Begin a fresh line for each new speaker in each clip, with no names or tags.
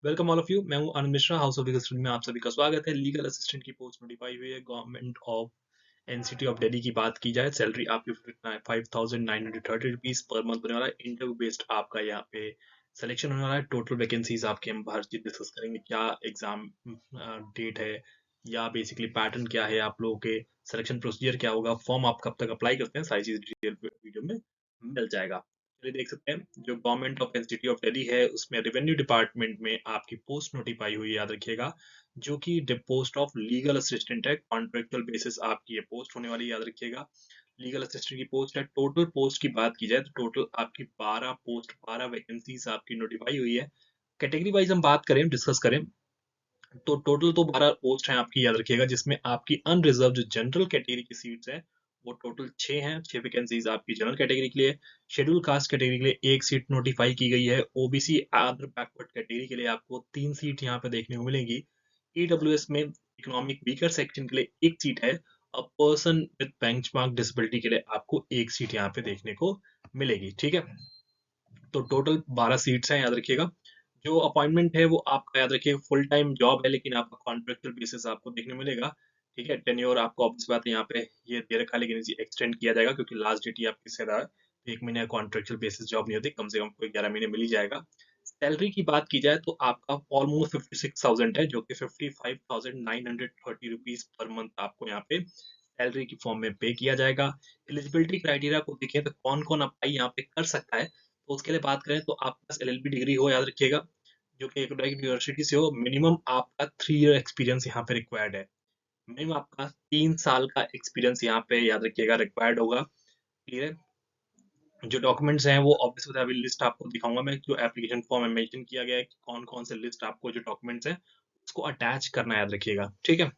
Welcome all of you. मैं हूं Anand Mishra, house of legal study में आप सभी का स्वागत है। लीगल असिस्टेंट की पोस्ट नोटिफाई हुई है government of NCT of Delhi की। बात की जाए, सैलरी आपकी 5,930 पर मंथ होने वाला है। इंटरव्यू बेस्ड आपका यहाँ पे सिलेक्शन होने वाला है। टोटल वैकेंसीज आपके हम बाहर डिस्कस करेंगे, क्या एग्जाम डेट है या बेसिकली पैटर्न क्या है, आप लोगों के सिलेक्शन प्रोसीजर क्या होगा, फॉर्म आप कब तक अप्लाई करते हैं, सारी चीज डिटेल वीडियो में मिल जाएगा। चलिए देख सकते हैं, जो government of NCT of Delhi है उसमें रेवेन्यू डिपार्टमेंट में आपकी पोस्ट नोटिफाई हुई है, याद रखिएगा, जो कि पोस्ट ऑफ लीगल असिस्टेंट है। कॉन्ट्रेक्चुअल बेसिस आपकी ये पोस्ट होने वाली है, याद रखिएगा। लीगल असिस्टेंट की पोस्ट है। टोटल पोस्ट की बात की जाए तो टोटल आपकी 12 पोस्ट, 12 वैकेंसीज आपकी नोटिफाई हुई है। कैटेगरी वाइज हम बात करें, डिस्कस करें, तो टोटल तो 12 पोस्ट हैं आपकी, याद रखिएगा, जिसमें आपकी अनरिजर्व जो जनरल कैटेगरी की सीट्स हैं वो टोटल 6 हैं। 6 वैकेंसीज आपकी जनरल कैटेगरी के लिए। शेड्यूल कास्ट कैटेगरी के लिए 1 सीट नोटिफाई की गई है। ओबीसी अदर बैकवर्ड कैटेगरी के लिए आपको 3 सीट यहाँ पे देखने को मिलेंगी। ईडब्ल्यूएस में इकोनॉमिक वीकर सेक्शन के लिए 1 सीट है। और पर्सन विद बेंचमार्क डिसेबिलिटी के लिए आपको 1 सीट यहाँ पे देखने को मिलेगी। ठीक है, तो टोटल 12 सीट्स हैं, याद रखिएगा। जो अपॉइंटमेंट है वो आपका, याद रखिए, फुल टाइम जॉब है, लेकिन आपका कॉन्ट्रेक्चुअल बेसिस आपको देखने मिलेगा। ठीक है, टेन्योर आपको ऑब्वियस बात है यहाँ पे ये दे रखा है, लेकिन इसे एक्सटेंड किया जाएगा क्योंकि लास्ट डेट ही आपकी से रहा है। तो 1 महीने कॉन्ट्रेक्चुअल बेसिस जॉब नहीं होती, कम से कम कोई 11 महीने मिल ही जाएगा। सैलरी की बात की जाए तो आपका ऑलमोस्ट 56,000 है, जो कि 55,930 पर मंथ आपको यहाँ पे सैलरी की फॉर्म में पे किया जाएगा। एलिजिबिलिटी क्राइटेरिया को देखें तो कौन कौन अप्लाई यहाँ पे कर सकता है, तो उसके लिए बात करें तो आपके पास एलएलबी डिग्री हो, याद रखिएगा, जो कि एक यूनिवर्सिटी से हो। मिनिमम आपका 3 ईयर एक्सपीरियंस यहाँ पे रिक्वायर्ड है। मिनिमम आपका 3 साल का एक्सपीरियंस यहाँ पे, याद रखिएगा, रिक्वायर्ड होगा। क्लियर है। जो डॉक्यूमेंट्स हैं वो ऑब्वियसली अभी लिस्ट आपको दिखाऊंगा मैं, जो एप्लीकेशन फॉर्म में मेंशन किया गया है कि कौन कौन से लिस्ट आपको जो डॉक्यूमेंट्स हैं उसको अटैच करना है, याद रखिएगा। ठीक है,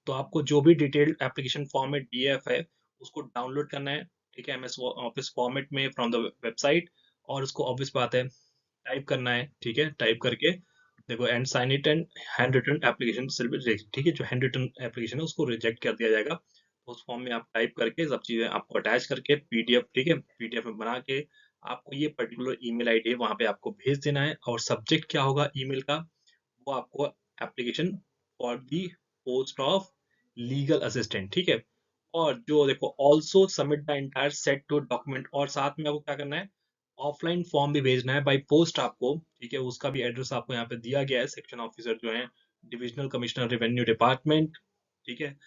तो आपको जो भी डिटेल्ड एप्लीकेशन फॉर्म में डीएफ है उसको डाउनलोड करना है। ठीक है, एमएस ऑफिस फॉर्मेट में फ्रॉम द वेबसाइट, और उसको ऑब्वियस बात है टाइप करना है। ठीक है, टाइप करके देखो, and sign it, and handwritten application reject. ठीक है, जो हैंड रिटन एप्लीकेशन है उसको रिजेक्ट कर दिया जाएगा। तो उस फॉर्म में आप टाइप करके सब चीजें आपको अटैच करके पीडीएफ, ठीक है, पीडीएफ में बना के आपको ये पर्टिकुलर ईमेल आईडी वहां पे आपको भेज देना है। और सब्जेक्ट क्या होगा ईमेल का, वो आपको application for the post of legal assistant. ठीक है, और जो देखो, also submit the entire set to document, और साथ में आपको क्या करना है, ऑफलाइन फॉर्म भी भेजना है बाय पोस्ट आपको। ठीक है, उसका भी एड्रेस आपको यहाँ पे दिया गया है। सेक्शन ऑफिसर जो है, डिविजनल कमिश्नर रेवेन्यू डिपार्टमेंट। ठीक है,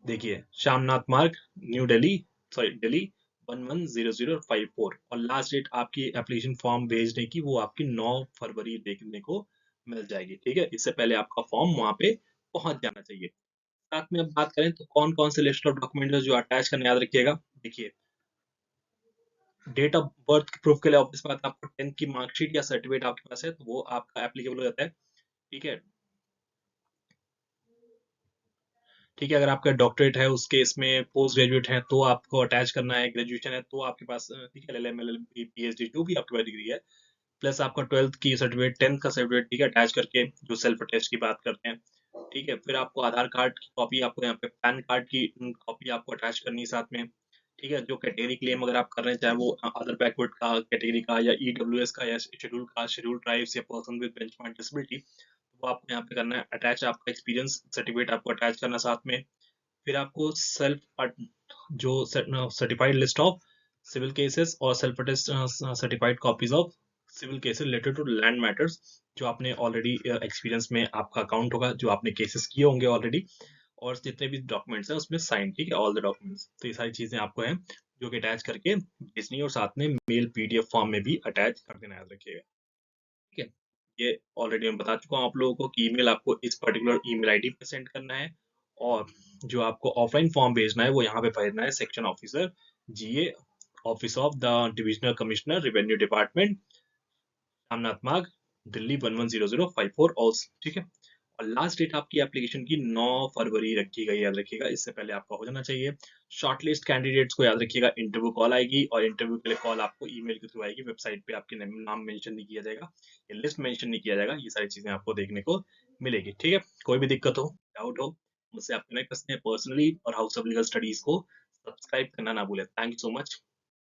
देखिए, श्यामनाथ मार्ग, न्यू दिल्ली, सॉरी दिल्ली 110054। और लास्ट डेट आपकी एप्लीकेशन फॉर्म भेजने की वो आपकी 9 फरवरी देखने को मिल जाएगी। ठीक है, इससे पहले आपका फॉर्म वहां पे पहुंच जाना चाहिए। साथ में अब बात करें तो कौन कौन से लिस्ट ऑफ डॉक्यूमेंट जो अटैच करना, याद रखिएगा। देखिए, डेट ऑफ बर्थ प्रूफ के लिए ऑब्वियस बात, आपको 10th की मार्कशीट या सर्टिफिकेट आपके पास है तो वो आपका एप्लीकेबल हो जाता है। ठीक है, ठीक है, अगर आपका डॉक्टरेट है, उसके इसमें पोस्ट ग्रेजुएट है तो आपको अटैच करना है। ग्रेजुएशन है तो आपके पास, ठीक है, एलएलएम, एलएलबी, पीएचडी, जो भी आपके पास डिग्री है, प्लस आपका 12th की सर्टिफिकेट, 10th का सर्टिफिकेट, ठीक है, अटैच करके, जो सेल्फ अटेस्ट की बात करते हैं। ठीक है, फिर आपको आधार कार्ड की कॉपी, आपको यहाँ पे पैन कार्ड की कॉपी आपको अटैच करनी है साथ में। ठीक है, जो कैटेगरी क्लेम अगर आप कर रहे हैं, चाहे वो अदर बैकवर्ड का कैटेगरी का या ईडब्ल्यूएस का या शेड्यूल कास्ट, शेड्यूल ट्राइब्स या पर्सन विद बेंचमार्क डिसेबिलिटी, वो आपको यहाँ पे करना है अटैच। आपका एक्सपीरियंस सर्टिफिकेट आपको अटैच करना साथ में। फिर आपको सेल्फ, जो certified list of civil cases और self attest certified copies of civil cases related to land matters, जो आपने ऑलरेडी एक्सपीरियंस में आपका अकाउंट होगा, जो आपने केसेस किए होंगे ऑलरेडी, और जितने भी डॉक्यूमेंट्स हैं उसमें साइन। ठीक है, ऑल द डॉक्यूमेंट्स, तो ये सारी चीजें आपको हैं जो कि अटैच करके भेजनी है, और साथ में मेल पीडीएफ फॉर्म में भी अटैच कर देना, याद रखिएगा। ठीक है, ये ऑलरेडी मैं बता चुका हूँ आप लोगों को कि ईमेल आपको इस पर्टिकुलर ईमेल आईडी पे सेंड करना है। और जो आपको ऑफलाइन फॉर्म भेजना है वो यहाँ पे भेजना है, section officer, GA, office of the divisional commissioner revenue department, Ramnath मार्ग, दिल्ली 110054। और ठीक है, और लास्ट डेट आपकी एप्लीकेशन की 9 फरवरी रखी गई, याद रखिएगा, इससे पहले आपका हो जाना चाहिए। शॉर्टलिस्ट कैंडिडेट्स को, याद रखिएगा, इंटरव्यू कॉल आएगी, और इंटरव्यू के लिए कॉल आपको ईमेल के थ्रू आएगी। वेबसाइट पे आपके नाम मेंशन नहीं किया जाएगा, ये लिस्ट मेंशन नहीं किया जाएगा। ये सारी चीजें आपको देखने को मिलेगी। ठीक है, कोई भी दिक्कत हो, डाउट हो, मुझसे आप कनेक्ट कर सकते हैं पर्सनली। और हाउस ऑफ लीगल स्टडीज को सब्सक्राइब करना ना भूलें। Thank you so much.